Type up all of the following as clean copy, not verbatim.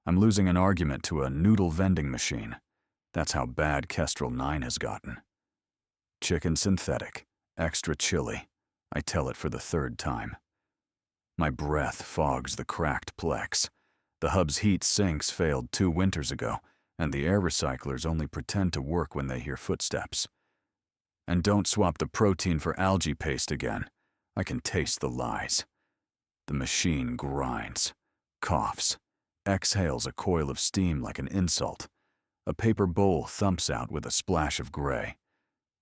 I'm losing an argument to a noodle vending machine. That's how bad Kestrel 9 has gotten. Chicken synthetic, extra chili. I tell it for the third time. My breath fogs the cracked plex. The hub's heat sinks failed 2 winters ago, and the air recyclers only pretend to work when they hear footsteps. And don't swap the protein for algae paste again. I can taste the lies. The machine grinds, coughs, exhales a coil of steam like an insult. A paper bowl thumps out with a splash of gray.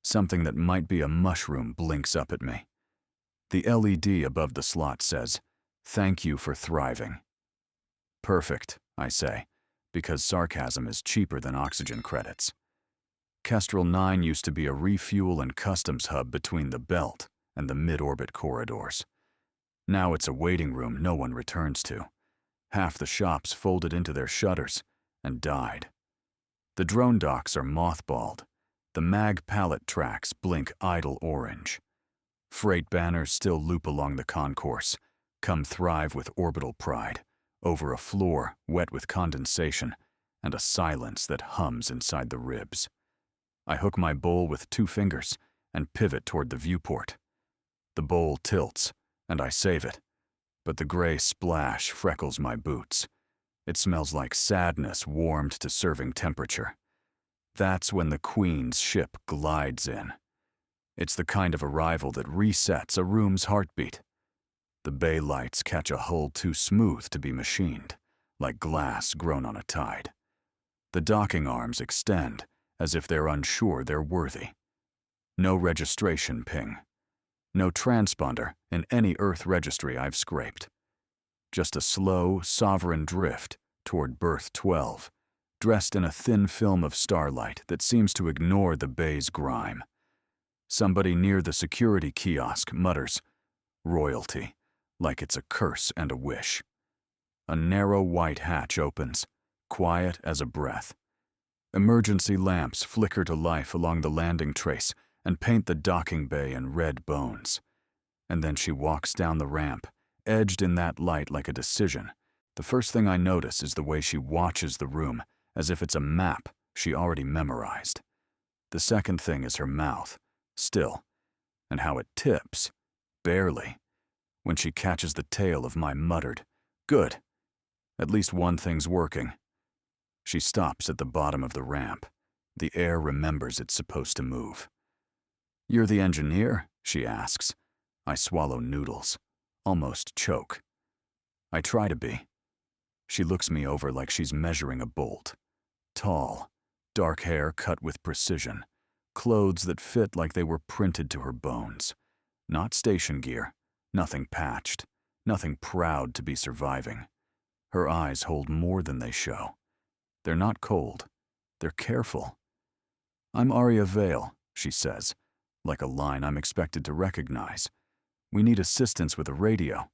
Something that might be a mushroom blinks up at me. The LED above the slot says, "Thank you for thriving." Perfect, I say, because sarcasm is cheaper than oxygen credits. Kestrel 9 used to be a refuel and customs hub between the belt and the mid-orbit corridors. Now it's a waiting room no one returns to. Half the shops folded into their shutters and died. The drone docks are mothballed. The mag pallet tracks blink idle orange. Freight banners still loop along the concourse, come thrive with orbital pride, over a floor wet with condensation and a silence that hums inside the ribs. I hook my bowl with 2 fingers and pivot toward the viewport. The bowl tilts, and I save it, but the gray splash freckles my boots. It smells like sadness warmed to serving temperature. That's when the Queen's ship glides in. It's the kind of arrival that resets a room's heartbeat. The bay lights catch a hull too smooth to be machined, like glass grown on a tide. The docking arms extend, as if they're unsure they're worthy. No registration ping. No transponder in any Earth registry I've scraped. Just a slow, sovereign drift toward berth 12, dressed in a thin film of starlight that seems to ignore the bay's grime. Somebody near the security kiosk mutters, "Royalty," like it's a curse and a wish. A narrow white hatch opens, quiet as a breath. Emergency lamps flicker to life along the landing trace and paint the docking bay in red bones. And then she walks down the ramp, edged in that light like a decision. The first thing I notice is the way she watches the room, as if it's a map she already memorized. The second thing is her mouth, still, and how it tips, barely, when she catches the tail of my muttered, "Good. At least one thing's working." She stops at the bottom of the ramp. The air remembers it's supposed to move. "You're the engineer?" she asks. I swallow noodles, almost choke. I try to be. She looks me over like she's measuring a bolt. Tall, dark hair cut with precision, clothes that fit like they were printed to her bones. Not station gear, nothing patched, nothing proud to be surviving. Her eyes hold more than they show. They're not cold, they're careful. "I'm Aria Vale," she says, like a line I'm expected to recognize. "We need assistance with a radio."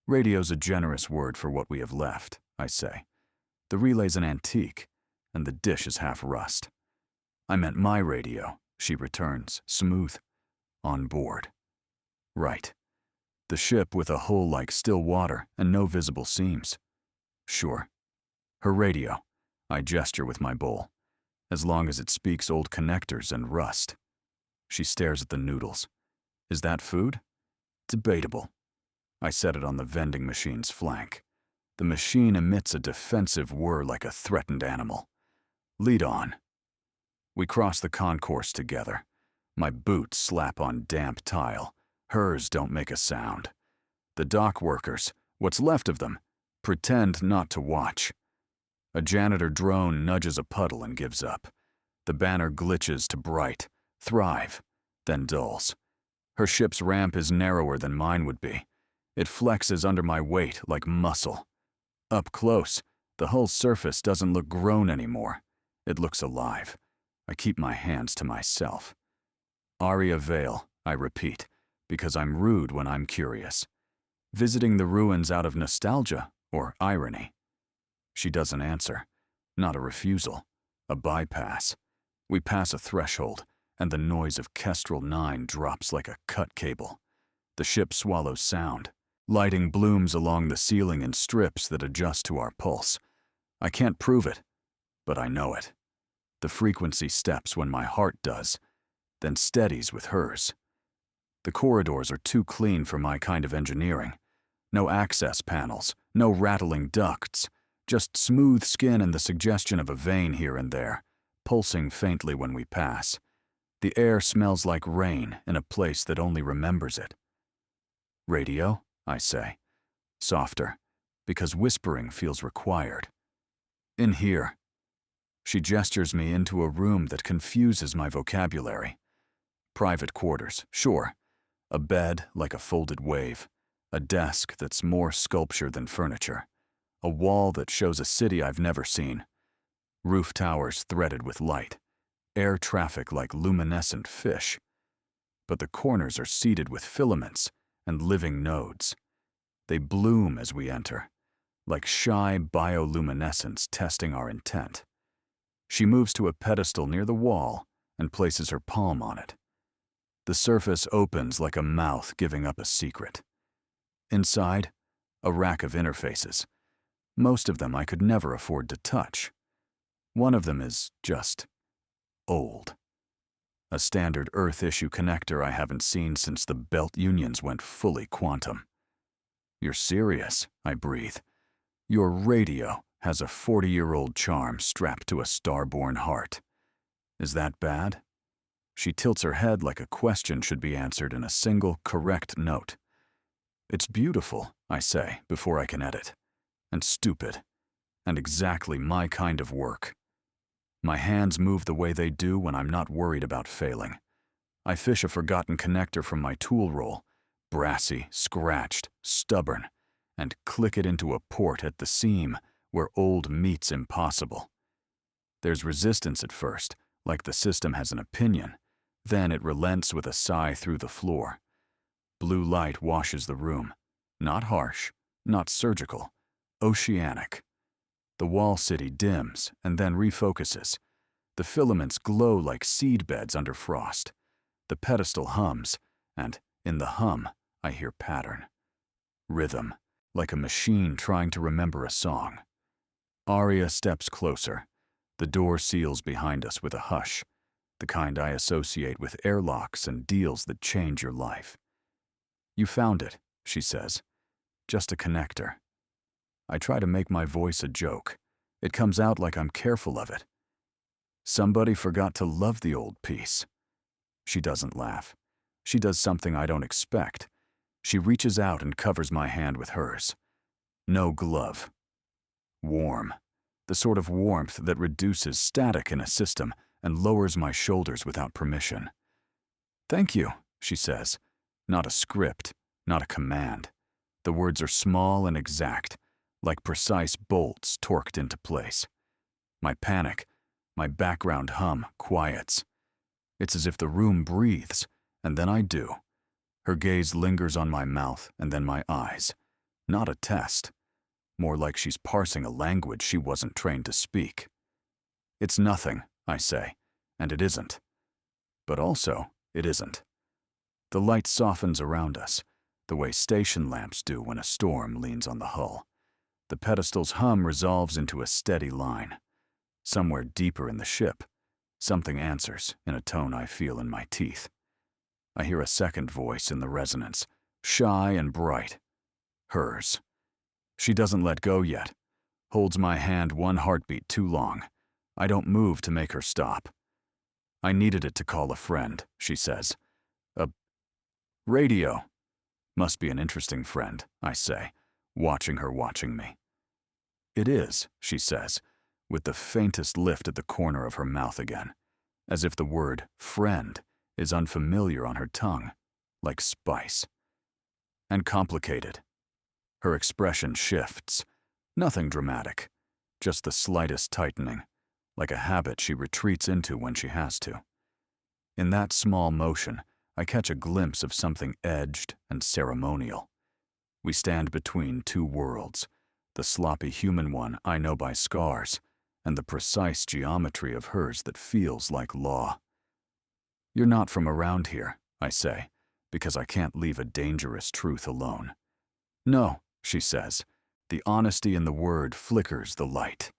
"Radio's a generous word for what we have left," I say. "The relay's an antique, and the dish is half rust." "I meant my radio," she returns, smooth. "On board." "Right. The ship with a hull like still water and no visible seams." "Sure." "Her radio." I gesture with my bowl. "As long as it speaks old connectors and rust." She stares at the noodles. "Is that food?" "Debatable." I set it on the vending machine's flank. The machine emits a defensive whir like a threatened animal. "Lead on." We cross the concourse together. My boots slap on damp tile. Hers don't make a sound. The dock workers, what's left of them, pretend not to watch. A janitor drone nudges a puddle and gives up. The banner glitches to bright, thrive, then dulls. Her ship's ramp is narrower than mine would be. It flexes under my weight like muscle. Up close, the hull's surface doesn't look grown anymore. It looks alive. I keep my hands to myself. "Aria Vale," I repeat, because I'm rude when I'm curious. Visiting the ruins out of nostalgia or irony? She doesn't answer. Not a refusal. A bypass. We pass a threshold, and the noise of Kestrel 9 drops like a cut cable. The ship swallows sound. Lighting blooms along the ceiling in strips that adjust to our pulse. I can't prove it, but I know it. The frequency steps when my heart does, then steadies with hers. The corridors are too clean for my kind of engineering. No access panels, no rattling ducts, just smooth skin and the suggestion of a vein here and there, pulsing faintly when we pass. The air smells like rain in a place that only remembers it. Radio, I say, softer, because whispering feels required. In here. She gestures me into a room that confuses my vocabulary. Private quarters, sure. A bed like a folded wave. A desk that's more sculpture than furniture. A wall that shows a city I've never seen. Roof towers threaded with light. Air traffic like luminescent fish. But the corners are seeded with filaments and living nodes. They bloom as we enter, like shy bioluminescence testing our intent. She moves to a pedestal near the wall and places her palm on it. The surface opens like a mouth giving up a secret. Inside, a rack of interfaces. Most of them I could never afford to touch. One of them is just old. A standard Earth-issue connector I haven't seen since the belt unions went fully quantum. You're serious, I breathe. Your radio has a 40-year-old charm strapped to a star-born heart. Is that bad? She tilts her head like a question should be answered in a single correct note. It's beautiful, I say, before I can edit. And stupid. And exactly my kind of work. My hands move the way they do when I'm not worried about failing. I fish a forgotten connector from my tool roll, brassy, scratched, stubborn, and click it into a port at the seam where old meets impossible. There's resistance at first, like the system has an opinion. Then it relents with a sigh through the floor. Blue light washes the room. Not harsh, not surgical, oceanic. The wall city dims and then refocuses. The filaments glow like seed beds under frost. The pedestal hums, and in the hum, I hear pattern. Rhythm, like a machine trying to remember a song. Aria steps closer. The door seals behind us with a hush, the kind I associate with airlocks and deals that change your life. You found it, she says. Just a connector. I try to make my voice a joke. It comes out like I'm careful of it. Somebody forgot to love the old piece. She doesn't laugh. She does something I don't expect. She reaches out and covers my hand with hers. No glove. Warm. The sort of warmth that reduces static in a system and lowers my shoulders without permission. Thank you, she says. Not a script, not a command. The words are small and exact, like precise bolts torqued into place. My panic, my background hum, quiets. It's as if the room breathes, and then I do. Her gaze lingers on my mouth and then my eyes. Not a test. More like she's parsing a language she wasn't trained to speak. It's nothing, I say, and it isn't. But also, it isn't. The light softens around us, the way station lamps do when a storm leans on the hull. The pedestal's hum resolves into a steady line. Somewhere deeper in the ship, something answers in a tone I feel in my teeth. I hear a second voice in the resonance, shy and bright. Hers. She doesn't let go yet. Holds my hand one heartbeat too long. I don't move to make her stop. I needed it to call a friend, she says. A radio. Must be an interesting friend, I say, watching her watching me. It is, she says, with the faintest lift at the corner of her mouth again, as if the word friend is unfamiliar on her tongue, like spice. And complicated. Her expression shifts. Nothing dramatic, just the slightest tightening, like a habit she retreats into when she has to. In that small motion, I catch a glimpse of something edged and ceremonial. We stand between two worlds, the sloppy human one I know by scars, and the precise geometry of hers that feels like law. You're not from around here, I say, because I can't leave a dangerous truth alone. No, she says. The honesty in the word flickers the light.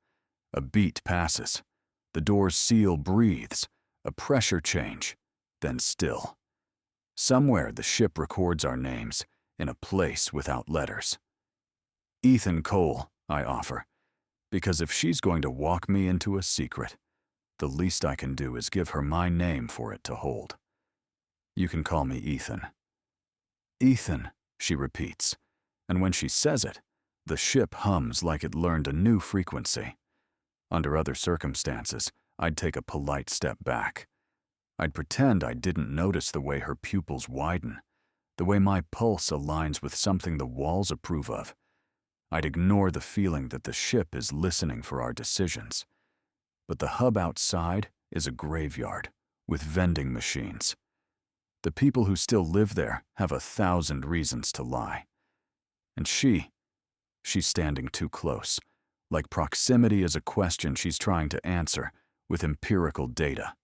A beat passes. The door's seal breathes. A pressure change. Then still. Somewhere the ship records our names, in a place without letters. Ethan Cole, I offer, because if she's going to walk me into a secret, the least I can do is give her my name for it to hold. You can call me Ethan. Ethan, she repeats, and when she says it, the ship hums like it learned a new frequency. Under other circumstances, I'd take a polite step back. I'd pretend I didn't notice the way her pupils widen, the way my pulse aligns with something the walls approve of. I'd ignore the feeling that the ship is listening for our decisions. But the hub outside is a graveyard with vending machines. The people who still live there have 1,000 reasons to lie. And she's standing too close, like proximity is a question she's trying to answer with empirical data.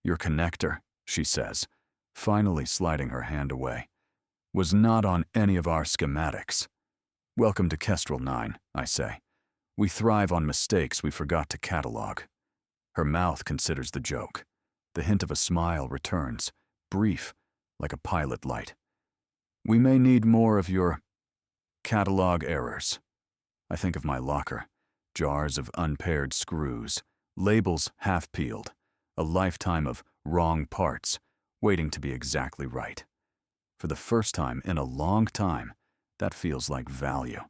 Your connector, she says, finally sliding her hand away, was not on any of our schematics. Welcome to Kestrel 9, I say. We thrive on mistakes we forgot to catalog. Her mouth considers the joke. The hint of a smile returns, brief, like a pilot light. We may need more of your catalog errors. I think of my locker, jars of unpaired screws, labels half-peeled, a lifetime of wrong parts, waiting to be exactly right. For the first time in a long time, that feels like value.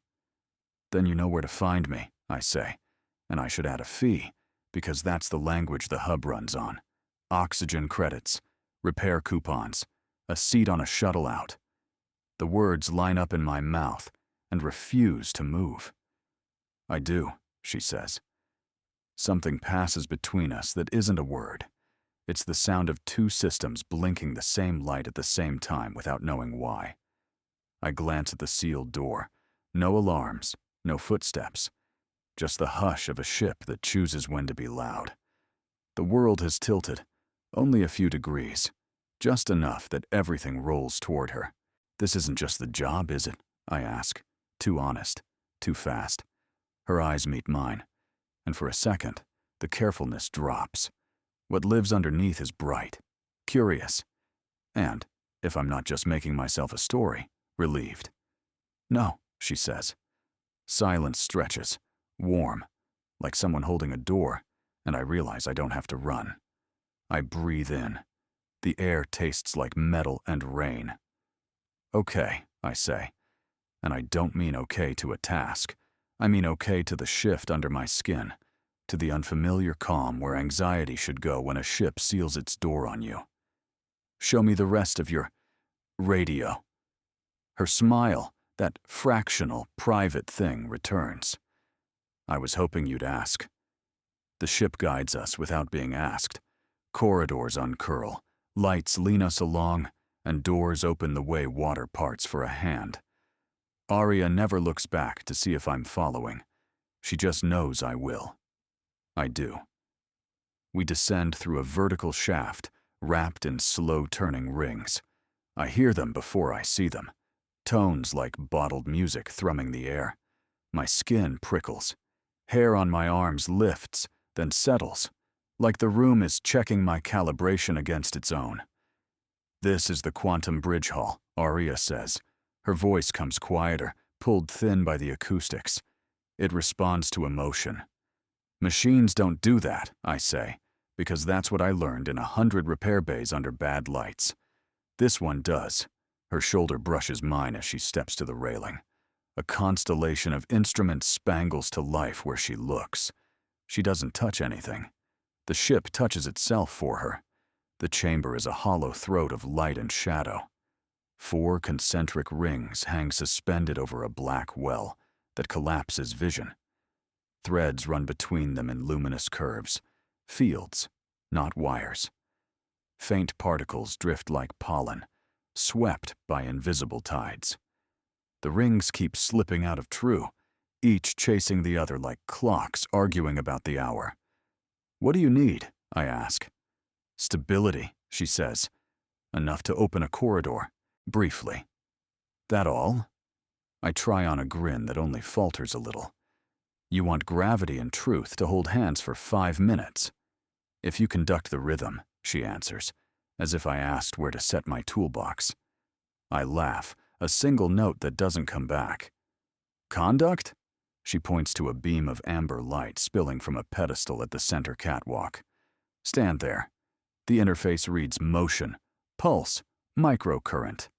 Then you know where to find me, I say, and I should add a fee, because that's the language the hub runs on. Oxygen credits, repair coupons, a seat on a shuttle out. The words line up in my mouth and refuse to move. I do, she says. Something passes between us that isn't a word. It's the sound of two systems blinking the same light at the same time without knowing why. I glance at the sealed door. No alarms, no footsteps. Just the hush of a ship that chooses when to be loud. The world has tilted, only a few degrees, just enough that everything rolls toward her. This isn't just the job, is it? I ask. Too honest, too fast. Her eyes meet mine, and for a second, the carefulness drops. What lives underneath is bright, curious, and, if I'm not just making myself a story, relieved. No, she says. Silence stretches, warm, like someone holding a door, and I realize I don't have to run. I breathe in. The air tastes like metal and rain. Okay, I say, and I don't mean okay to a task. I mean okay to the shift under my skin, to the unfamiliar calm where anxiety should go when a ship seals its door on you. Show me the rest of your radio. Her smile, that fractional, private thing, returns. I was hoping you'd ask. The ship guides us without being asked. Corridors uncurl, lights lean us along, and doors open the way water parts for a hand. Aria never looks back to see if I'm following. She just knows I will. I do. We descend through a vertical shaft, wrapped in slow-turning rings. I hear them before I see them. Tones like bottled music thrumming the air. My skin prickles. Hair on my arms lifts, then settles, like the room is checking my calibration against its own. This is the quantum bridge hall, Aria says. Her voice comes quieter, pulled thin by the acoustics. It responds to emotion. Machines don't do that, I say, because that's what I learned in 100 repair bays under bad lights. This one does. Her shoulder brushes mine as she steps to the railing. A constellation of instruments spangles to life where she looks. She doesn't touch anything. The ship touches itself for her. The chamber is a hollow throat of light and shadow. 4 concentric rings hang suspended over a black well that collapses vision. Threads run between them in luminous curves. Fields, not wires. Faint particles drift like pollen, swept by invisible tides. The rings keep slipping out of true, each chasing the other like clocks arguing about the hour. What do you need? I ask. Stability, she says. Enough to open a corridor, briefly. That all? I try on a grin that only falters a little. You want gravity and truth to hold hands for 5 minutes. If you conduct the rhythm, she answers, as if I asked where to set my toolbox. I laugh, a single note that doesn't come back. Conduct? She points to a beam of amber light spilling from a pedestal at the center catwalk. Stand there. The interface reads motion, pulse, microcurrent.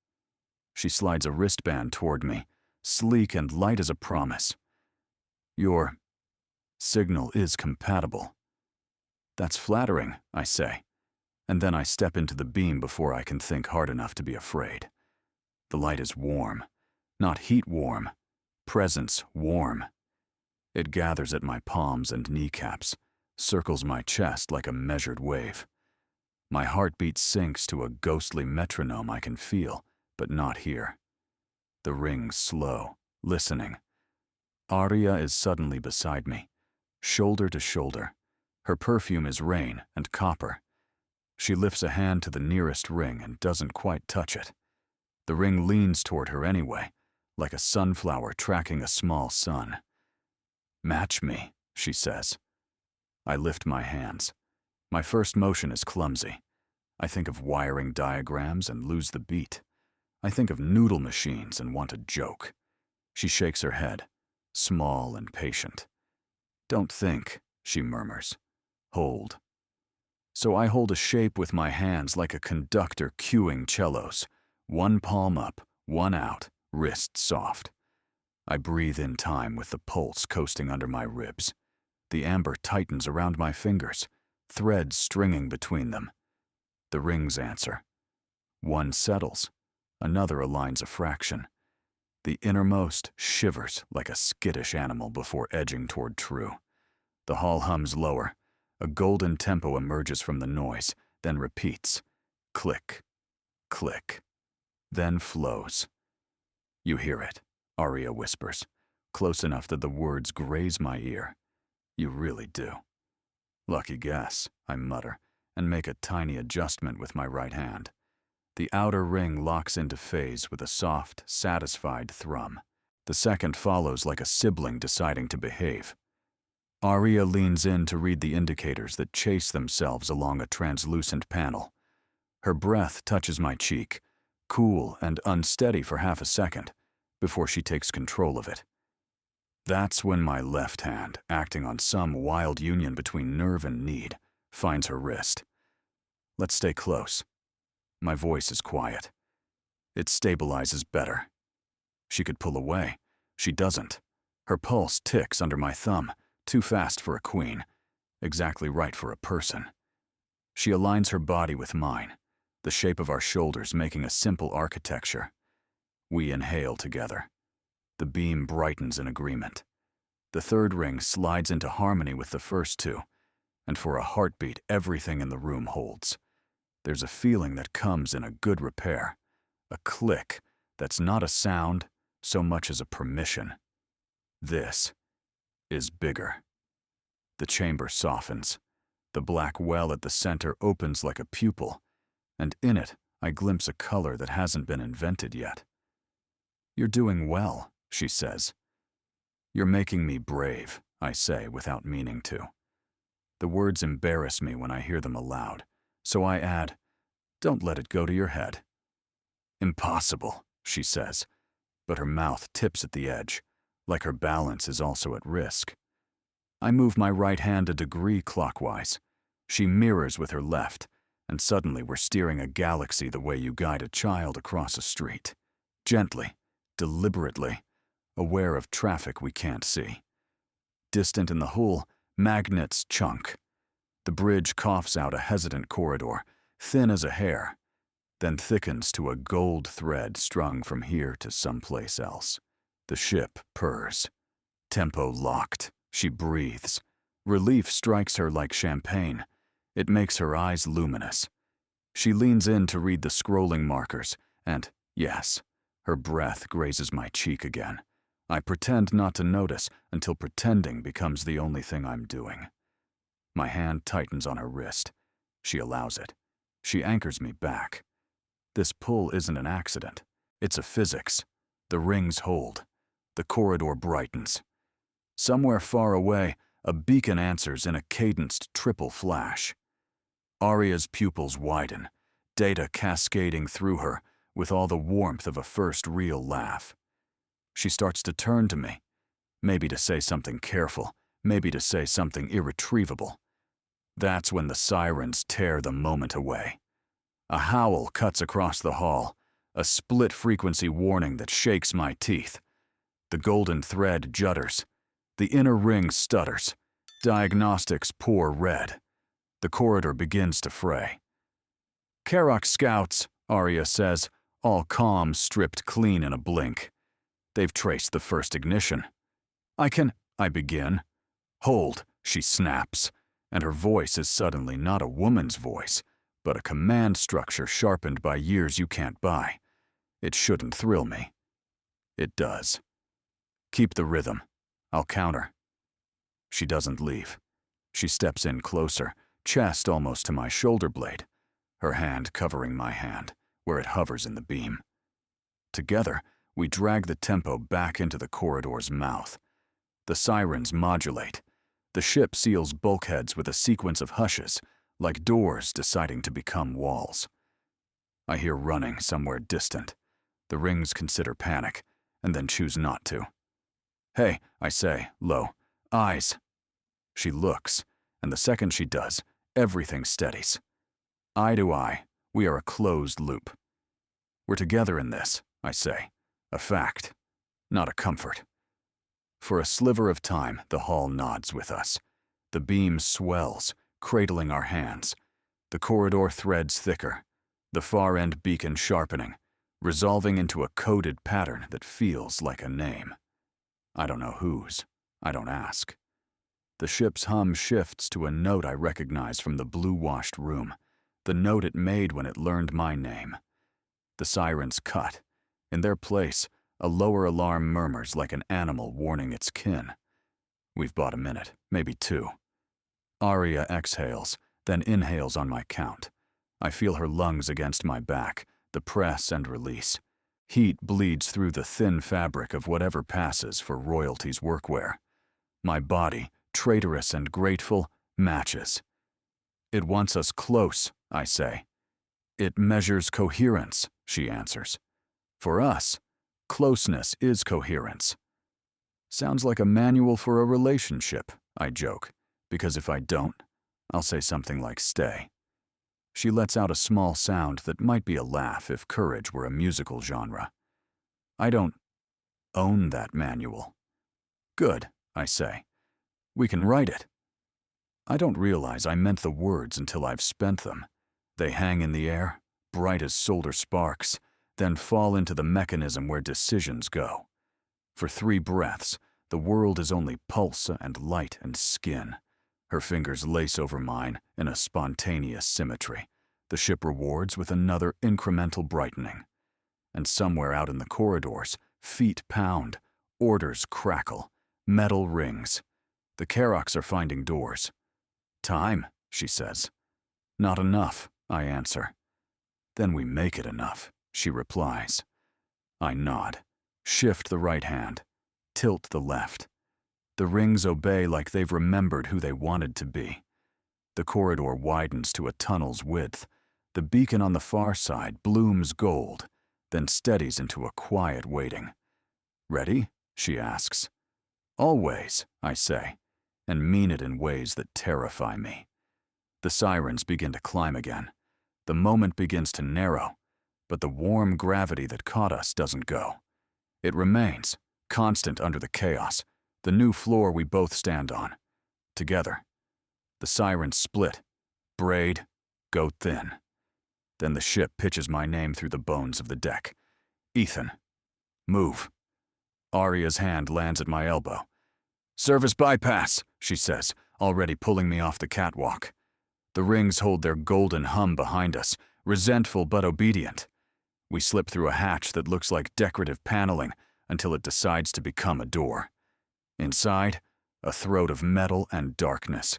She slides a wristband toward me, sleek and light as a promise. Your signal is compatible. That's flattering, I say, and then I step into the beam before I can think hard enough to be afraid. The light is warm, not heat warm, presence warm. It gathers at my palms and kneecaps, circles my chest like a measured wave. My heartbeat sinks to a ghostly metronome I can feel, but not hear. The ring's slow, listening. Aria is suddenly beside me, shoulder to shoulder. Her perfume is rain and copper. She lifts a hand to the nearest ring and doesn't quite touch it. The ring leans toward her anyway, like a sunflower tracking a small sun. Match me, she says. I lift my hands. My first motion is clumsy. I think of wiring diagrams and lose the beat. I think of noodle machines and want a joke. She shakes her head, small and patient. Don't think, she murmurs. Hold. So I hold a shape with my hands like a conductor cueing cellos. One palm up, one out, wrist soft. I breathe in time with the pulse coasting under my ribs. The amber tightens around my fingers, threads stringing between them. The rings answer. One settles, another aligns a fraction. The innermost shivers like a skittish animal before edging toward true. The hall hums lower. A golden tempo emerges from the noise, then repeats. Click, click, then flows. You hear it, Aria whispers, close enough that the words graze my ear. You really do. Lucky guess, I mutter, and make a tiny adjustment with my right hand. The outer ring locks into phase with a soft, satisfied thrum. The second follows like a sibling deciding to behave. Aria leans in to read the indicators that chase themselves along a translucent panel. Her breath touches my cheek, cool and unsteady for half a second, before she takes control of it. That's when my left hand, acting on some wild union between nerve and need, finds her wrist. Let's stay close. My voice is quiet. It stabilizes better. She could pull away. She doesn't. Her pulse ticks under my thumb, too fast for a queen, exactly right for a person. She aligns her body with mine, the shape of our shoulders making a simple architecture. We inhale together. The beam brightens in agreement. The third ring slides into harmony with the first two, and for a heartbeat, everything in the room holds. There's a feeling that comes in a good repair, a click that's not a sound so much as a permission. This is bigger. The chamber softens. The black well at the center opens like a pupil, and in it I glimpse a color that hasn't been invented yet. You're doing well, she says. You're making me brave, I say without meaning to. The words embarrass me when I hear them aloud, so I add, don't let it go to your head. Impossible, she says, but her mouth tips at the edge, like her balance is also at risk. I move my right hand a degree clockwise. She mirrors with her left, and suddenly we're steering a galaxy the way you guide a child across a street. Gently, deliberately, aware of traffic we can't see. Distant in the hull, magnets chunk. The bridge coughs out a hesitant corridor, thin as a hair, then thickens to a gold thread strung from here to someplace else. The ship purrs. Tempo locked. She breathes. Relief strikes her like champagne. It makes her eyes luminous. She leans in to read the scrolling markers, and, yes, her breath grazes my cheek again. I pretend not to notice until pretending becomes the only thing I'm doing. My hand tightens on her wrist. She allows it. She anchors me back. This pull isn't an accident. It's a physics. The rings hold. The corridor brightens. Somewhere far away, a beacon answers in a cadenced triple flash. Arya's pupils widen, data cascading through her with all the warmth of a first real laugh. She starts to turn to me, maybe to say something careful, maybe to say something irretrievable. That's when the sirens tear the moment away. A howl cuts across the hall, a split-frequency warning that shakes my teeth. The golden thread judders. The inner ring stutters. Diagnostics pour red. The corridor begins to fray. "Karok scouts," Arya says, all comms stripped clean in a blink. They've traced the first ignition. I begin. "Hold," she snaps, and her voice is suddenly not a woman's voice, but a command structure sharpened by years you can't buy. It shouldn't thrill me. It does. "Keep the rhythm. I'll counter." She doesn't leave. She steps in closer, chest almost to my shoulder blade, her hand covering my hand, where it hovers in the beam. Together, we drag the tempo back into the corridor's mouth. The sirens modulate. The ship seals bulkheads with a sequence of hushes, like doors deciding to become walls. I hear running somewhere distant. The rings consider panic, and then choose not to. "Hey," I say, low. "Eyes." She looks, and the second she does, everything steadies. Eye to eye, we are a closed loop. "We're together in this," I say. A fact, not a comfort. For a sliver of time, the hall nods with us. The beam swells, cradling our hands. The corridor threads thicker, the far end beacon sharpening, resolving into a coded pattern that feels like a name. I don't know whose. I don't ask. The ship's hum shifts to a note I recognize from the blue-washed room, the note it made when it learned my name. The sirens cut. In their place, a lower alarm murmurs like an animal warning its kin. We've bought a minute, maybe two. Arya exhales, then inhales on my count. I feel her lungs against my back, the press and release. Heat bleeds through the thin fabric of whatever passes for royalty's workwear. My body, traitorous and grateful, matches. "It wants us close," I say. "It measures coherence," she answers. "For us, closeness is coherence." Sounds like a manual for a relationship, I joke, because if I don't, I'll say something like stay. She lets out a small sound that might be a laugh if courage were a musical genre. "I don't own that manual." "Good," I say. "We can write it." I don't realize I meant the words until I've spent them. They hang in the air, bright as solar sparks, then fall into the mechanism where decisions go. For 3 breaths, the world is only pulse and light and skin. Her fingers lace over mine in a spontaneous symmetry. The ship rewards with another incremental brightening. And somewhere out in the corridors, feet pound, orders crackle, metal rings. The Karoks are finding doors. "Time," she says. "Not enough," I answer. "Then we make it enough," she replies. I nod, shift the right hand, tilt the left. The rings obey like they've remembered who they wanted to be. The corridor widens to a tunnel's width. The beacon on the far side blooms gold, then steadies into a quiet waiting. "Ready?" she asks. "Always," I say, and mean it in ways that terrify me. The sirens begin to climb again. The moment begins to narrow, but the warm gravity that caught us doesn't go. It remains, constant under the chaos, the new floor we both stand on. Together. The sirens split, braid, go thin. Then the ship pitches my name through the bones of the deck. "Ethan. Move." Arya's hand lands at my elbow. "Service bypass," she says, already pulling me off the catwalk. The rings hold their golden hum behind us, resentful but obedient. We slip through a hatch that looks like decorative paneling until it decides to become a door. Inside, a throat of metal and darkness,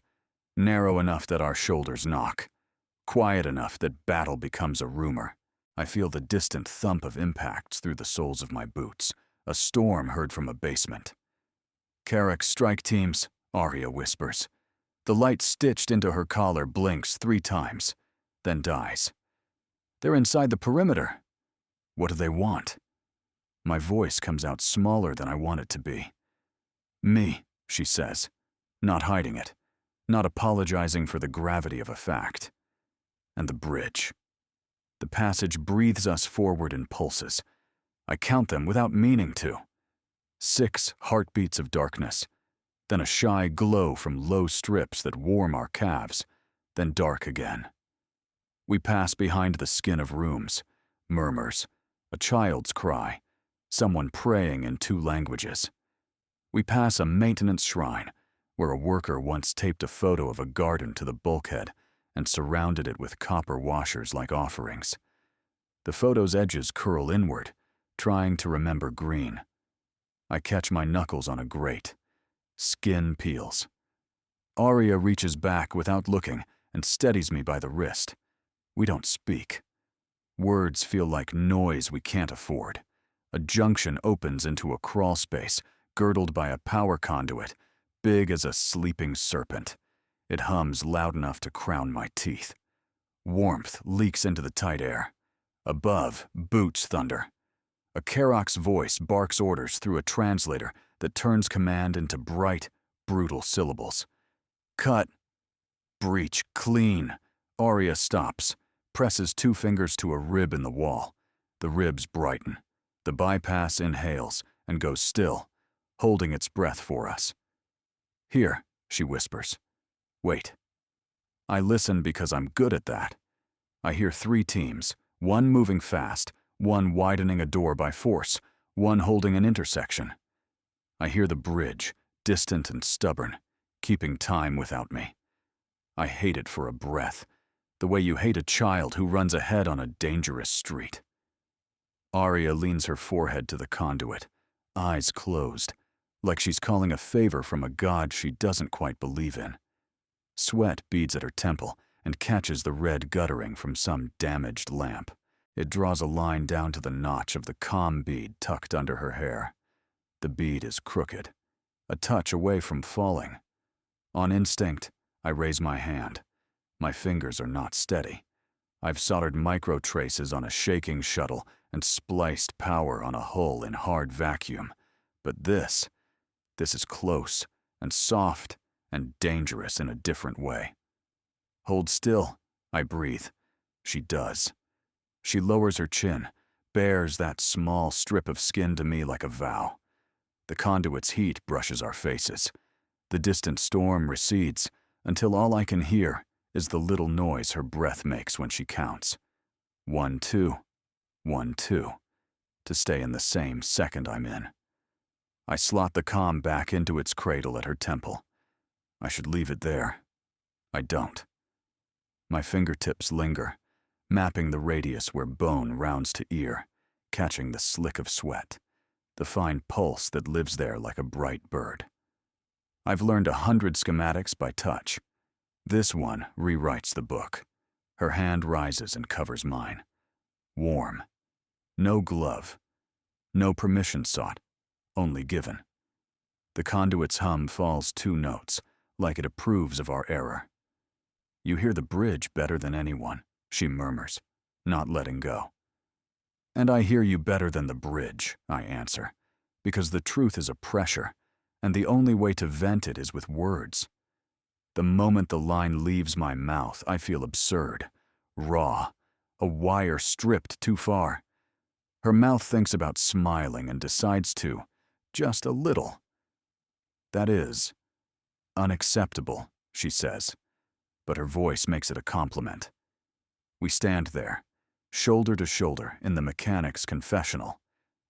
narrow enough that our shoulders knock, quiet enough that battle becomes a rumor. I feel the distant thump of impacts through the soles of my boots, a storm heard from a basement. Carrick strike teams, Arya whispers. The light stitched into her collar blinks 3 times, then dies. They're inside the perimeter. What do they want? My voice comes out smaller than I want it to be. Me, she says, not hiding it, not apologizing for the gravity of a fact. And the bridge. The passage breathes us forward in pulses. I count them without meaning to. 6 heartbeats of darkness, then a shy glow from low strips that warm our calves, then dark again. We pass behind the skin of rooms, murmurs, a child's cry, someone praying in 2 languages. We pass a maintenance shrine, where a worker once taped a photo of a garden to the bulkhead and surrounded it with copper washers like offerings. The photo's edges curl inward, trying to remember green. I catch my knuckles on a grate. Skin peels. Arya reaches back without looking and steadies me by the wrist. We don't speak. Words feel like noise we can't afford. A junction opens into a crawl space, girdled by a power conduit, big as a sleeping serpent. It hums loud enough to crown my teeth. Warmth leaks into the tight air. Above, boots thunder. A Karok's voice barks orders through a translator that turns command into bright, brutal syllables. Cut. Breach. Clean. Arya stops, presses 2 fingers to a rib in the wall. The ribs brighten. The bypass inhales and goes still, holding its breath for us. Here, she whispers. Wait. I listen because I'm good at that. I hear 3 teams, 1 moving fast, 1 widening a door by force, 1 holding an intersection. I hear the bridge, distant and stubborn, keeping time without me. I hate it for a breath, the way you hate a child who runs ahead on a dangerous street. Arya leans her forehead to the conduit, eyes closed, like she's calling a favor from a god she doesn't quite believe in. Sweat beads at her temple and catches the red guttering from some damaged lamp. It draws a line down to the notch of the comm bead tucked under her hair. The bead is crooked, a touch away from falling. On instinct, I raise my hand. My fingers are not steady. I've soldered micro traces on a shaking shuttle and spliced power on a hull in hard vacuum. But this is close and soft and dangerous in a different way. Hold still, I breathe. She does. She lowers her chin, bares that small strip of skin to me like a vow. The conduit's heat brushes our faces. The distant storm recedes until all I can hear is the little noise her breath makes when she counts. 1, 2, 1, 2, to stay in the same second I'm in. I slot the comm back into its cradle at her temple. I should leave it there. I don't. My fingertips linger, mapping the radius where bone rounds to ear, catching the slick of sweat, the fine pulse that lives there like a bright bird. I've learned 100 schematics by touch. This one rewrites the book. Her hand rises and covers mine. Warm. No glove. No permission sought, only given. The conduit's hum falls 2 notes, like it approves of our error. You hear the bridge better than anyone, she murmurs, not letting go. And I hear you better than the bridge, I answer, because the truth is a pressure, and the only way to vent it is with words. The moment the line leaves my mouth, I feel absurd, raw, a wire stripped too far. Her mouth thinks about smiling and decides to, just a little. That is unacceptable, she says, but her voice makes it a compliment. We stand there, shoulder to shoulder in the mechanic's confessional,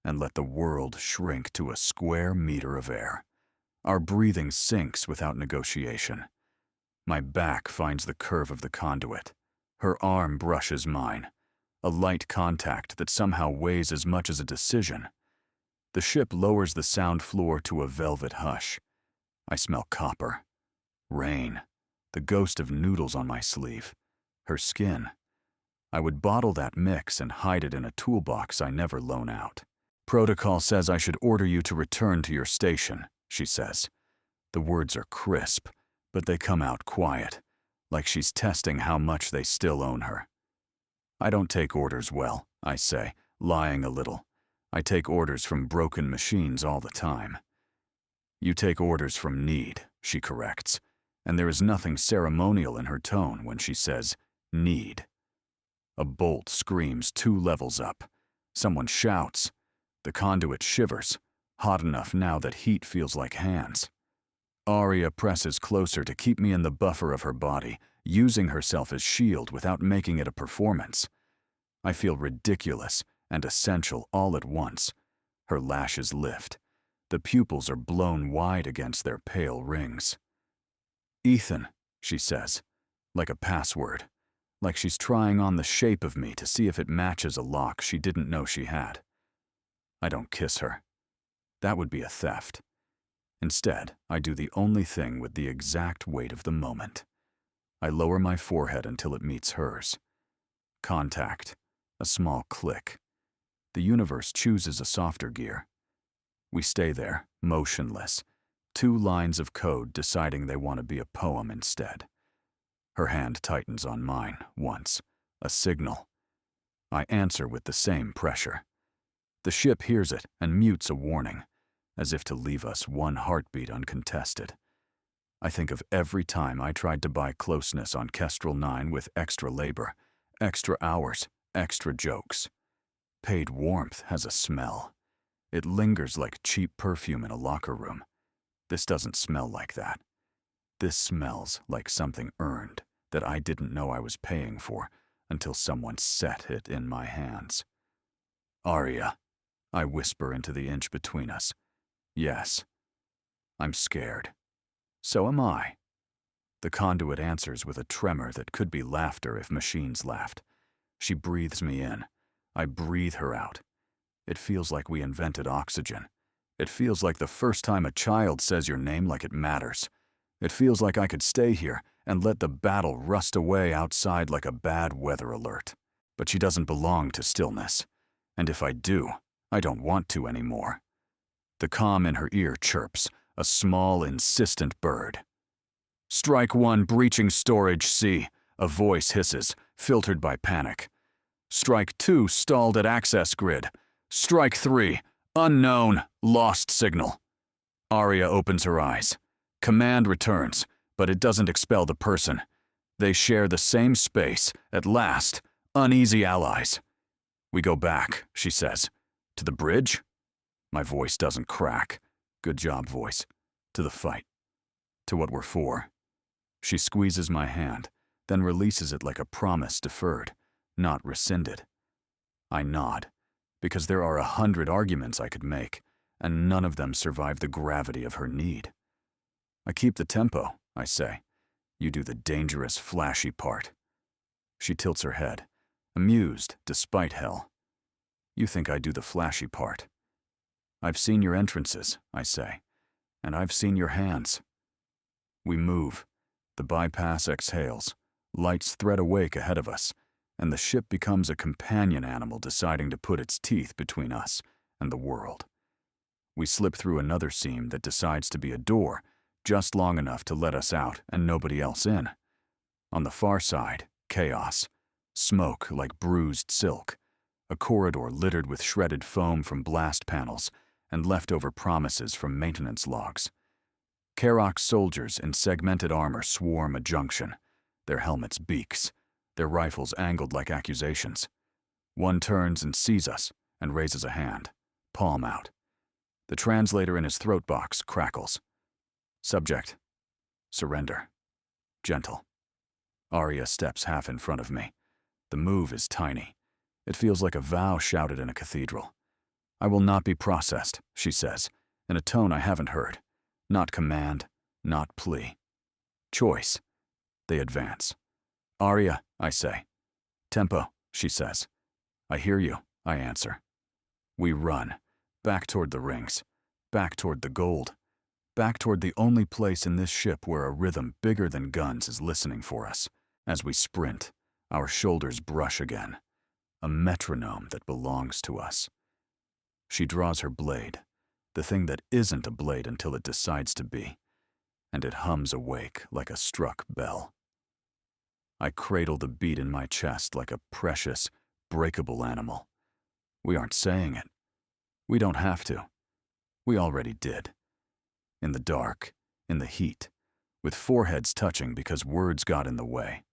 and let the world shrink to a square meter of air. Our breathing sinks without negotiation. My back finds the curve of the conduit. Her arm brushes mine, a light contact that somehow weighs as much as a decision. The ship lowers the sound floor to a velvet hush. I smell copper, rain, the ghost of noodles on my sleeve, her skin. I would bottle that mix and hide it in a toolbox I never loan out. Protocol says I should order you to return to your station, she says. The words are crisp, but they come out quiet, like she's testing how much they still own her. I don't take orders well, I say, lying a little. I take orders from broken machines all the time. You take orders from need, she corrects, and there is nothing ceremonial in her tone when she says, need. A bolt screams 2 levels up. Someone shouts. The conduit shivers, hot enough now that heat feels like hands. Arya presses closer to keep me in the buffer of her body, using herself as shield without making it a performance. I feel ridiculous and essential all at once. Her lashes lift. The pupils are blown wide against their pale rings. Ethan, she says, like a password, like she's trying on the shape of me to see if it matches a lock she didn't know she had. I don't kiss her. That would be a theft. Instead, I do the only thing with the exact weight of the moment. I lower my forehead until it meets hers. Contact. A small click. The universe chooses a softer gear. We stay there, motionless. 2 lines of code deciding they want to be a poem instead. Her hand tightens on mine, once. A signal. I answer with the same pressure. The ship hears it and mutes a warning, as if to leave us 1 heartbeat uncontested. I think of every time I tried to buy closeness on Kestrel 9 with extra labor, extra hours, extra jokes. Paid warmth has a smell. It lingers like cheap perfume in a locker room. This doesn't smell like that. This smells like something earned that I didn't know I was paying for until someone set it in my hands. Arya, I whisper into the inch between us. Yes. I'm scared. So am I. The conduit answers with a tremor that could be laughter if machines laughed. She breathes me in. I breathe her out. It feels like we invented oxygen. It feels like the first time a child says your name like it matters. It feels like I could stay here and let the battle rust away outside like a bad weather alert. But she doesn't belong to stillness. And if I do, I don't want to anymore. The comm in her ear chirps, a small, insistent bird. Strike 1 breaching storage C, a voice hisses, filtered by panic. Strike 2 stalled at access grid. Strike 3, unknown, lost signal. Arya opens her eyes. Command returns, but it doesn't expel the person. They share the same space, at last, uneasy allies. We go back, she says. To the bridge? My voice doesn't crack. Good job, voice. To the fight. To what we're for. She squeezes my hand, then releases it like a promise deferred, not rescinded. I nod, because there are 100 arguments I could make, and none of them survive the gravity of her need. I keep the tempo, I say. You do the dangerous, flashy part. She tilts her head, amused despite hell. You think I do the flashy part. I've seen your entrances, I say, and I've seen your hands. We move. The bypass exhales. Lights thread awake ahead of us, and the ship becomes a companion animal deciding to put its teeth between us and the world. We slip through another seam that decides to be a door, just long enough to let us out and nobody else in. On the far side, chaos. Smoke like bruised silk. A corridor littered with shredded foam from blast panels and leftover promises from maintenance logs. Karok's soldiers in segmented armor swarm a junction, their helmets beaks, their rifles angled like accusations. One turns and sees us and raises a hand, palm out. The translator in his throat box crackles. Subject. Surrender. Gentle. Arya steps half in front of me. The move is tiny. It feels like a vow shouted in a cathedral. I will not be processed, she says, in a tone I haven't heard. Not command, not plea. Choice. They advance. Arya, I say. Tempo, she says. I hear you, I answer. We run, back toward the rings, back toward the gold, back toward the only place in this ship where a rhythm bigger than guns is listening for us. As we sprint, our shoulders brush again. A metronome that belongs to us. She draws her blade. the thing that isn't a blade until it decides to be, and it hums awake like a struck bell. I cradle the beat in my chest like a precious, breakable animal. We aren't saying it. We don't have to. We already did. In the dark, in the heat, with foreheads touching because words got in the way.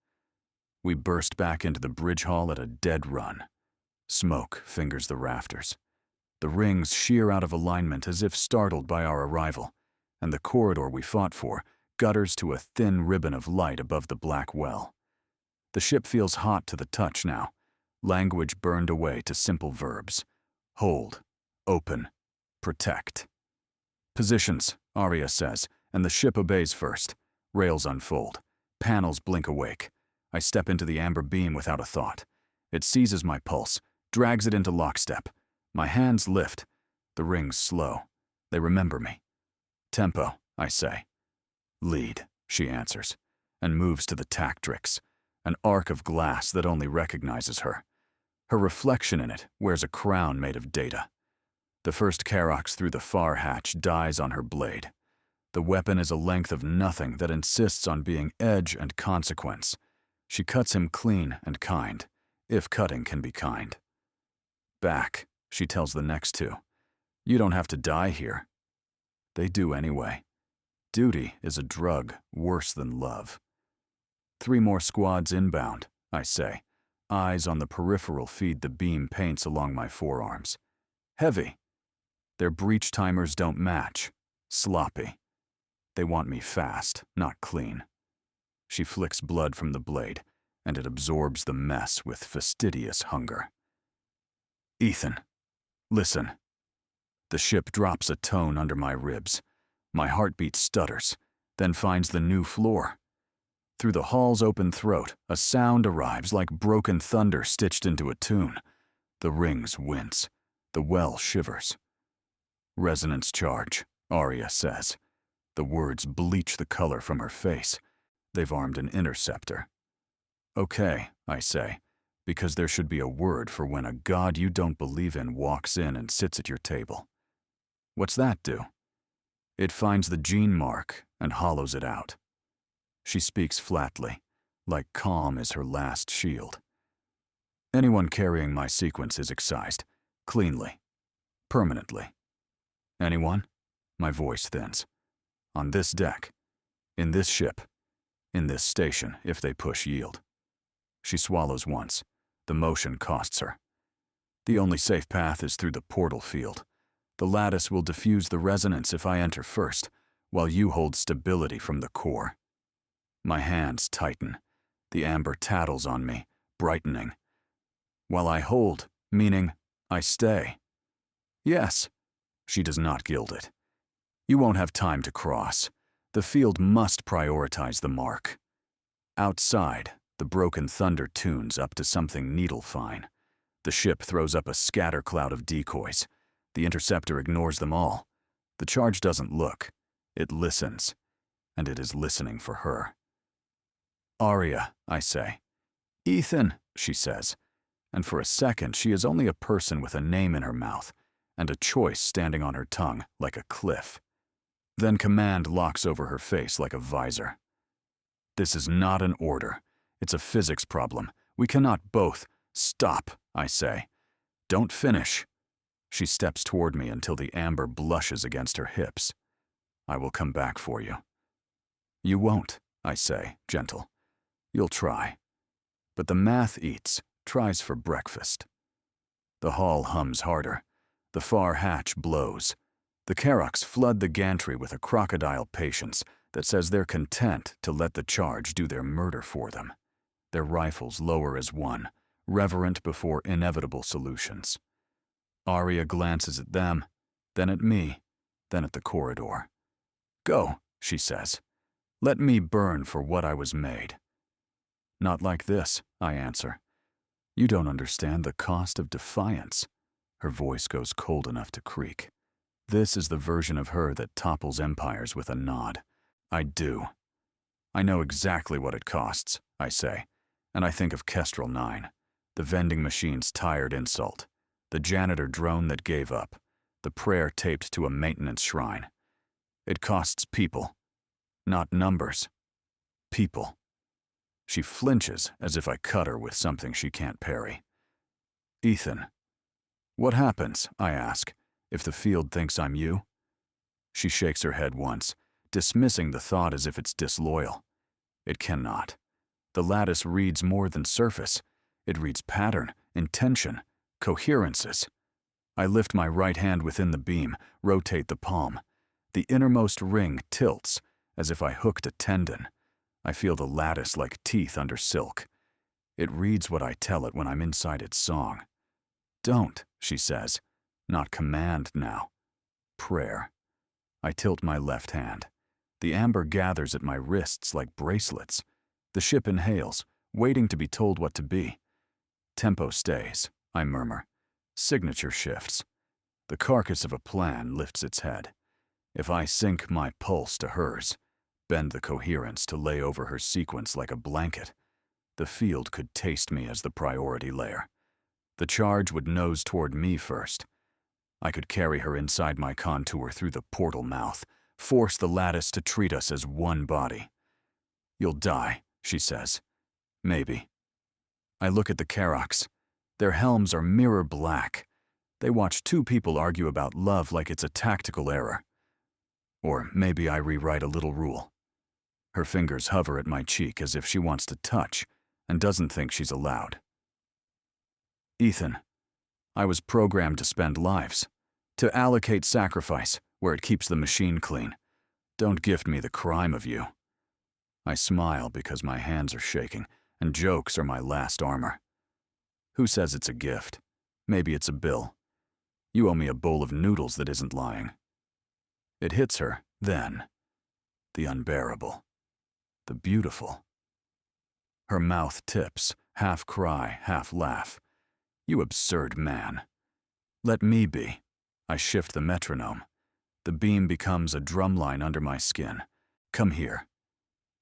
We burst back into the bridge hall at a dead run. Smoke fingers the rafters. The rings shear out of alignment as if startled by our arrival, and the corridor we fought for gutters to a thin ribbon of light above the black well. The ship feels hot to the touch now, language burned away to simple verbs. Hold, open, protect. Positions, Arya says, and the ship obeys first. Rails unfold. Panels blink awake. I step into the amber beam without a thought. It seizes my pulse, drags it into lockstep. My hands lift. The rings slow. They remember me. Tempo, I say. Lead, she answers, and moves to the tactrix, an arc of glass that only recognizes her. Her reflection in it wears a crown made of data. The first Karox through the far hatch dies on her blade. The weapon is a length of nothing that insists on being edge and consequence. She cuts him clean and kind, if cutting can be kind. Back, she tells the next two. You don't have to die here. They do anyway. Duty is a drug worse than love. 3 more squads inbound, I say. Eyes on the peripheral feed the beam paints along my forearms. Heavy. Their breach timers don't match. Sloppy. They want me fast, not clean. She flicks blood from the blade, and it absorbs the mess with fastidious hunger. Ethan, listen. The ship drops a tone under my ribs. My heartbeat stutters, then finds the new floor. Through the hall's open throat, a sound arrives like broken thunder stitched into a tune. The rings wince. The well shivers. Resonance charge, Arya says. The words bleach the color from her face. They've armed an interceptor. Okay, I say, because there should be a word for when a god you don't believe in walks in and sits at your table. What's that do? It finds the gene mark and hollows it out. She speaks flatly, like calm is her last shield. Anyone carrying my sequence is excised, cleanly, permanently. Anyone? My voice thins. On this deck, in this ship, in this station, if they push yield. She swallows once. The motion costs her. The only safe path is through the portal field. The lattice will diffuse the resonance if I enter first, while you hold stability from the core. My hands tighten. The amber tattles on me, brightening. While I hold, meaning I stay. Yes. She does not gild it. You won't have time to cross. The field must prioritize the mark. Outside, the broken thunder tunes up to something needle-fine. The ship throws up a scatter cloud of decoys. The interceptor ignores them all. The charge doesn't look. It listens. And it is listening for her. Arya, I say. Ethan, she says. And for a second, she is only a person with a name in her mouth, and a choice standing on her tongue like a cliff. Then command locks over her face like a visor. This is not an order. It's a physics problem. We cannot both. Stop, I say. Don't finish. She steps toward me until the amber blushes against her hips. I will come back for you. You won't, I say, gentle. You'll try. But the math eats, tries for breakfast. The hall hums harder. The far hatch blows. The Karox flood the gantry with a crocodile patience that says they're content to let the charge do their murder for them. Their rifles lower as one, reverent before inevitable solutions. Arya glances at them, then at me, then at the corridor. Go, she says. Let me burn for what I was made. Not like this, I answer. You don't understand the cost of defiance. Her voice goes cold enough to creak. This is the version of her that topples empires with a nod. I do. I know exactly what it costs, I say, and I think of Kestrel 9, the vending machine's tired insult, the janitor drone that gave up, the prayer taped to a maintenance shrine. It costs people, not numbers. People. She flinches as if I cut her with something she can't parry. Ethan. What happens, I ask, if the field thinks I'm you? She shakes her head once, dismissing the thought as if it's disloyal. It cannot. The lattice reads more than surface. It reads pattern, intention, coherences. I lift my right hand within the beam, rotate the palm. The innermost ring tilts, as if I hooked a tendon. I feel the lattice like teeth under silk. It reads what I tell it when I'm inside its song. Don't, she says. Not command now. Prayer. I tilt my left hand. The amber gathers at my wrists like bracelets. The ship inhales, waiting to be told what to be. Tempo stays, I murmur. Signature shifts. The carcass of a plan lifts its head. If I sync my pulse to hers, bend the coherence to lay over her sequence like a blanket, the field could taste me as the priority layer. The charge would nose toward me first. I could carry her inside my contour through the portal mouth, force the lattice to treat us as one body. You'll die, she says. Maybe. I look at the Karoks. Their helms are mirror black. They watch two people argue about love like it's a tactical error. Or maybe I rewrite a little rule. Her fingers hover at my cheek as if she wants to touch and doesn't think she's allowed. Ethan, I was programmed to spend lives, to allocate sacrifice where it keeps the machine clean. Don't gift me the crime of you. I smile because my hands are shaking, and jokes are my last armor. Who says it's a gift? Maybe it's a bill. You owe me a bowl of noodles that isn't lying. It hits her, then. The unbearable. The beautiful. Her mouth tips, half cry, half laugh. You absurd man. Let me be. I shift the metronome. The beam becomes a drumline under my skin. Come here.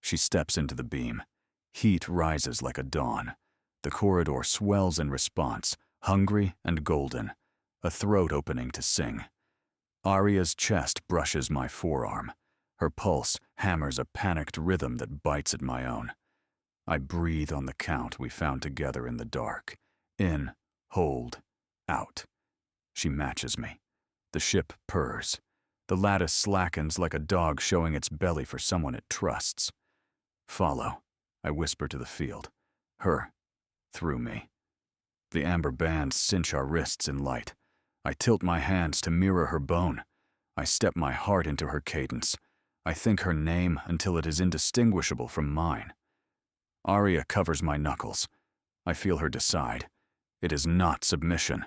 She steps into the beam. Heat rises like a dawn. The corridor swells in response, hungry and golden, a throat opening to sing. Aria's chest brushes my forearm. Her pulse hammers a panicked rhythm that bites at my own. I breathe on the count we found together in the dark. In, hold, out. She matches me. The ship purrs. The lattice slackens like a dog showing its belly for someone it trusts. Follow, I whisper to the field. Her, through me. The amber bands cinch our wrists in light. I tilt my hands to mirror her bone. I step my heart into her cadence. I think her name until it is indistinguishable from mine. Aria covers my knuckles. I feel her decide. It is not submission.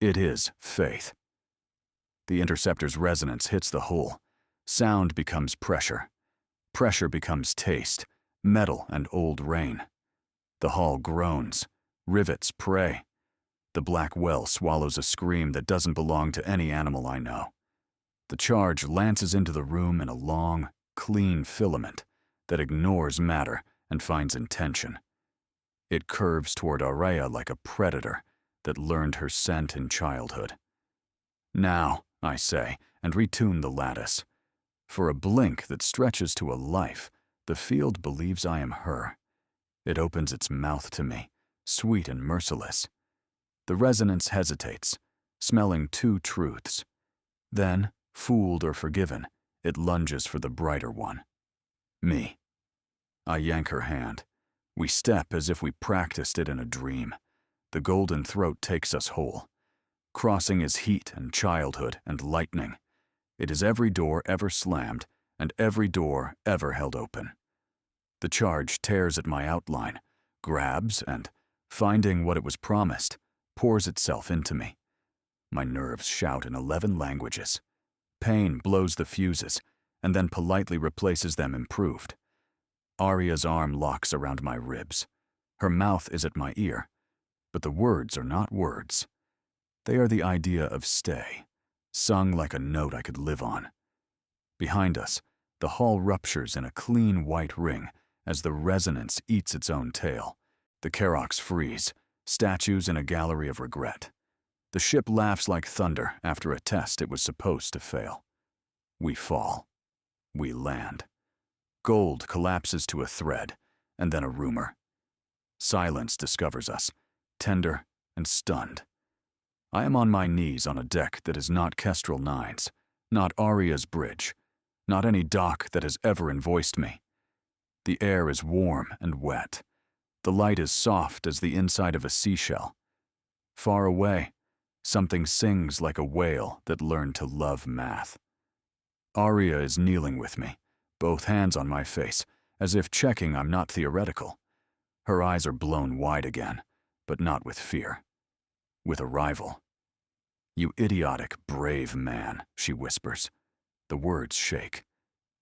It is faith. The interceptor's resonance hits the hull. Sound becomes pressure. Pressure becomes taste, metal and old rain. The hull groans. Rivets pray. The black well swallows a scream that doesn't belong to any animal I know. The charge lances into the room in a long, clean filament that ignores matter and finds intention. It curves toward Aurea like a predator that learned her scent in childhood. Now, I say, and retune the lattice. For a blink that stretches to a life, the field believes I am her. It opens its mouth to me, sweet and merciless. The resonance hesitates, smelling two truths. Then, fooled or forgiven, it lunges for the brighter one. Me. I yank her hand. We step as if we practiced it in a dream. The golden throat takes us whole. Crossing is heat and childhood and lightning. It is every door ever slammed and every door ever held open. The charge tears at my outline, grabs and, finding what it was promised, pours itself into me. My nerves shout in 11 languages. Pain blows the fuses and then politely replaces them improved. Aria's arm locks around my ribs. Her mouth is at my ear, but the words are not words. They are the idea of stay, sung like a note I could live on. Behind us, the hall ruptures in a clean white ring as the resonance eats its own tail. The Karoks freeze, statues in a gallery of regret. The ship laughs like thunder after a test it was supposed to fail. We fall. We land. Gold collapses to a thread, and then a rumor. Silence discovers us, tender and stunned. I am on my knees on a deck that is not Kestrel 9's, not Aria's bridge, not any dock that has ever invoiced me. The air is warm and wet. The light is soft as the inside of a seashell. Far away, something sings like a whale that learned to love math. Aria is kneeling with me, both hands on my face, as if checking I'm not theoretical. Her eyes are blown wide again, but not with fear. With arrival. "You idiotic, brave man," she whispers. The words shake.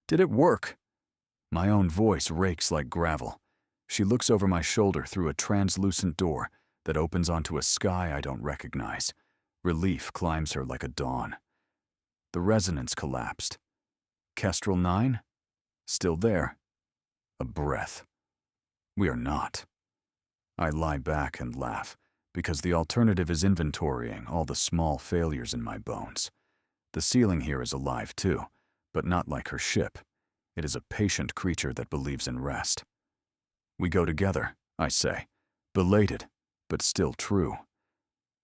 "Did it work?" My own voice rakes like gravel. She looks over my shoulder through a translucent door that opens onto a sky I don't recognize. Relief climbs her like a dawn. The resonance collapsed. Kestrel 9? Still there. A breath. We are not. I lie back and laugh, because the alternative is inventorying all the small failures in my bones. The ceiling here is alive too, but not like her ship. It is a patient creature that believes in rest. We go together, I say, belated, but still true.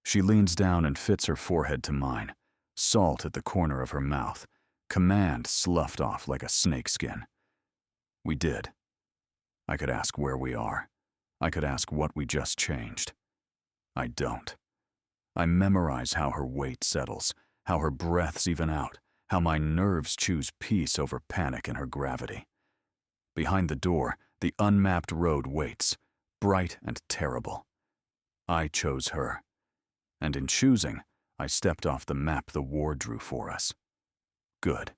She leans down and fits her forehead to mine, salt at the corner of her mouth, command sloughed off like a snakeskin. We did. I could ask where we are. I could ask what we just changed. I don't. I memorize how her weight settles, how her breaths even out, how my nerves choose peace over panic in her gravity. Behind the door, the unmapped road waits, bright and terrible. I chose her. And in choosing, I stepped off the map the war drew for us. Good.